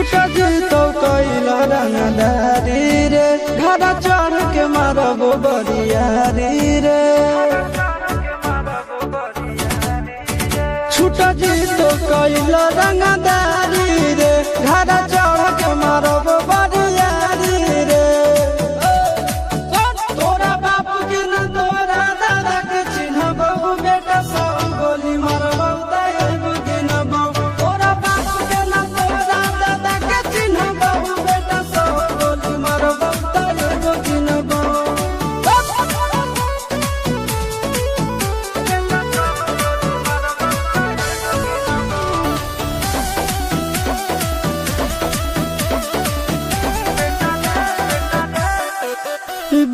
छुटा जी तो कैला रंगदारी रे घड़ा चढ़ के मारबो बरियारी रे छुटा जी तो कैला रंगदारी रे घड़ा चढ़ के मारबो बरियारी रे तोरा बाप के न तोरा दादा के चिन्हबो बेटा सब गोली मारबो ताएगो गिनबो तोरा बाप के न तोरा दादा के चिन्हबो बेटा सब गोली मारबो ताएगो गिनबो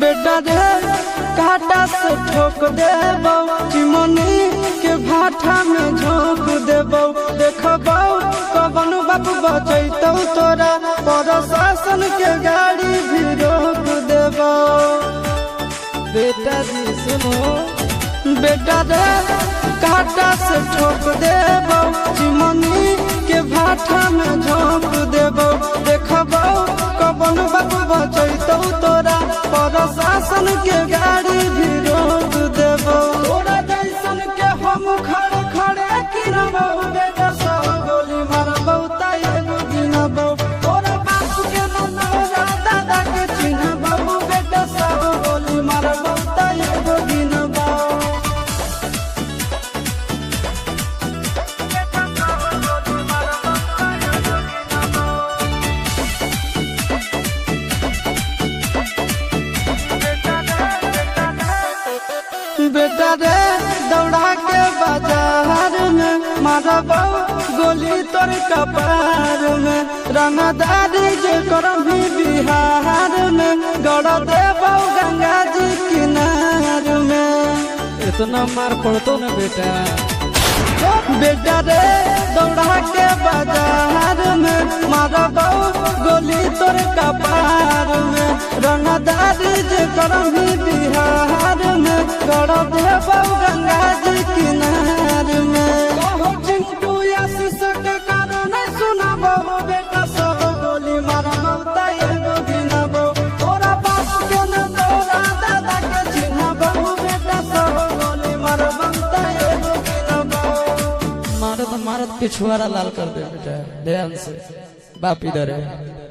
बेटा रे काटा से ठोक देबो चिमनी के भाटा में झोंक देबो देखबो कवन बाप बचैतौ तोरा प्रशासन के गाड़ी भी रोक देबो बेटा जी सुनो बेटा रे काटा से ठोक देबो चिमनी के भाटा में झोंक देबो देखबो कवन बाप बचैतौ तोरा प्रशासन के गाड़ी भी रोक देबो तोरा जैसन के हम खड़े खड़े गिनबो बेटा सब गोली मारबो ताएगो गिनबो तोरा बाप के न तोरा दादा के चिन्हबो बेटा सब गोली मारबो ताएगो गिनबो बेटा रे दौड़ा के बाजार में मारबो गोली तोर कपार में रंगदारी जे करम भी बिहार में गड़ देबो गंगा जी किनार में इतना मार पड़तो ना बेटा बेटा रे दौड़ा के बाजार में मारबो गोली तोर कपार में रंगदारी जे करम भी बिहार में गड़ देबो गंगा जी किनार में चिंटू आशीष के कारण सुनबो बेटा सब गोली मारबो ताएगो गिनबो तोरा बाप के न तोरा दादा के चिन्हबो बेटा सब गोली मारबो ताएगो गिनबो मारत मारत पिछुआरा लाल कर दे बेटा ध्यान से बाप इधर है।